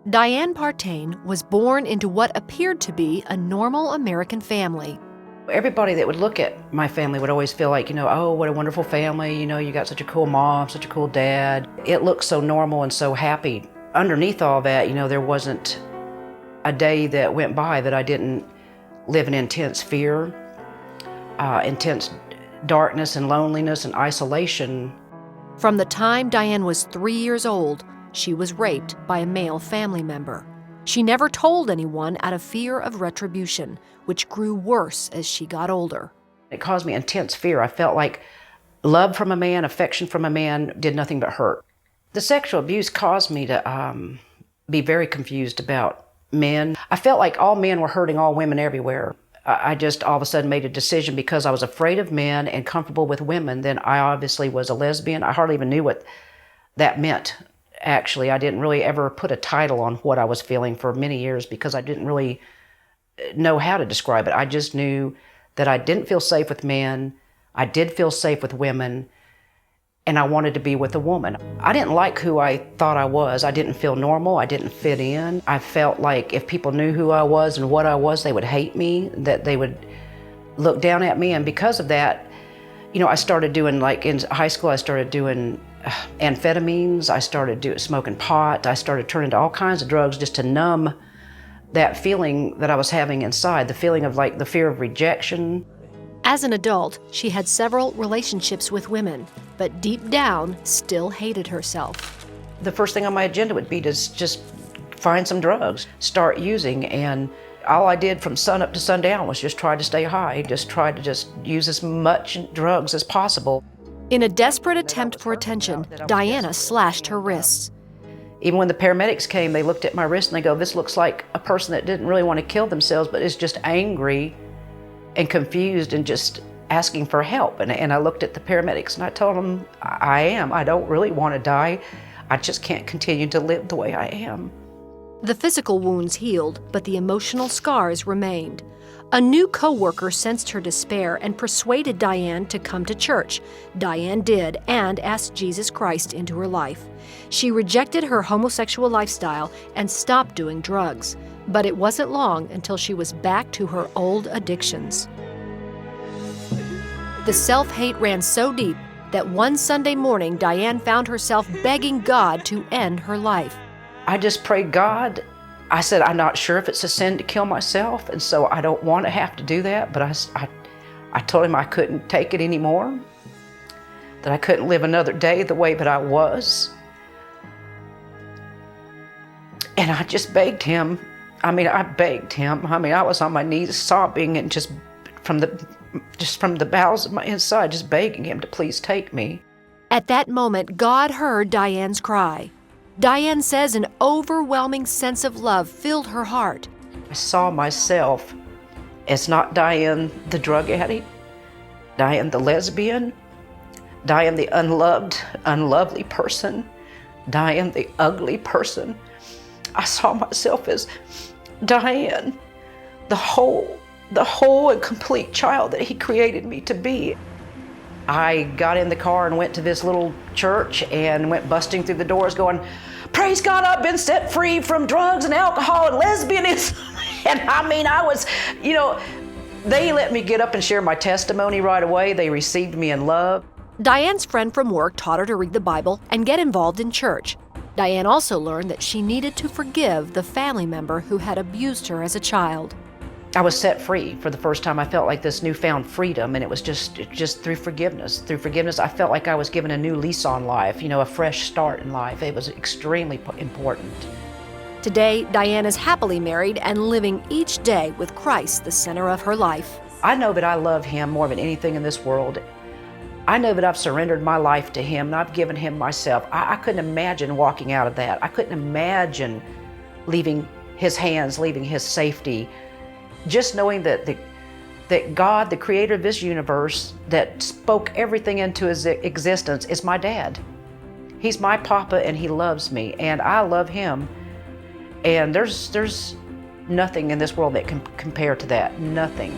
Dianne Partian was born into what appeared to be a normal American family. Everybody that would look at my family would always feel like, oh, what a wonderful family, you got such a cool mom, such a cool dad. It looked so normal and so happy. Underneath all that, there wasn't a day that went by that I didn't live in intense fear, intense darkness and loneliness and isolation. From the time Dianne was 3 years old, she was raped by a male family member. She never told anyone out of fear of retribution, which grew worse as she got older. It caused me intense fear. I felt like love from a man, affection from a man did nothing but hurt. The sexual abuse caused me to be very confused about men. I felt like all men were hurting all women everywhere. I just all of a sudden made a decision because I was afraid of men and comfortable with women. Then I obviously was a lesbian. I hardly even knew what that meant. Actually, I didn't really ever put a title on what I was feeling for many years because I didn't really know how to describe it. I just knew that I didn't feel safe with men. I did feel safe with women, and I wanted to be with a woman. I didn't like who I thought I was. I didn't feel normal. I didn't fit in. I felt like if people knew who I was and what I was, they would hate me, that they would look down at me. And because of that, I started doing, like in high school, I started doing amphetamines. I started smoking pot. I started turning to all kinds of drugs just to numb that feeling that I was having inside, the feeling of like the fear of rejection. As an adult, she had several relationships with women, but deep down still hated herself. The first thing on my agenda would be to just find some drugs, start using, and all I did from sun up to sundown was just try to stay high, just try to use as much drugs as possible. In a desperate attempt for attention, Diana slashed her wrists. Even when the paramedics came, they looked at my wrist and they go, this looks like a person that didn't really want to kill themselves, but is just angry and confused and just asking for help. And I looked at the paramedics and I told them, I don't really want to die. I just can't continue to live the way I am. The physical wounds healed, but the emotional scars remained. A new co-worker sensed her despair and persuaded Dianne to come to church. Dianne did, and asked Jesus Christ into her life. She rejected her homosexual lifestyle and stopped doing drugs. But it wasn't long until she was back to her old addictions. The self-hate ran so deep that one Sunday morning, Dianne found herself begging God to end her life. I just prayed, God, I said, I'm not sure if it's a sin to kill myself, and so I don't want to have to do that, but I told him I couldn't take it anymore, that I couldn't live another day the way that I was. And I just begged him. I was on my knees sobbing and just from the bowels of my inside, just begging him to please take me. At that moment, God heard Dianne's cry. Dianne says an overwhelming sense of love filled her heart. I saw myself as not Dianne the drug addict, Dianne the lesbian, Dianne the unloved, unlovely person, Dianne the ugly person. I saw myself as Dianne, the whole and complete child that he created me to be. I got in the car and went to this little church and went busting through the doors going, praise God, I've been set free from drugs and alcohol and lesbianism. And I was, they let me get up and share my testimony right away. They received me in love. Dianne's friend from work taught her to read the Bible and get involved in church. Dianne also learned that she needed to forgive the family member who had abused her as a child. I was set free for the first time. I felt like this newfound freedom, and it was just through forgiveness. Through forgiveness, I felt like I was given a new lease on life, a fresh start in life. It was extremely important. Today, Dianne is happily married and living each day with Christ the center of her life. I know that I love him more than anything in this world. I know that I've surrendered my life to him and I've given him myself. I couldn't imagine walking out of that. I couldn't imagine leaving his hands, leaving his safety. Just knowing that God, the creator of this universe, that spoke everything into his existence, is my dad. He's my papa and he loves me and I love him. And there's nothing in this world that can compare to that, nothing.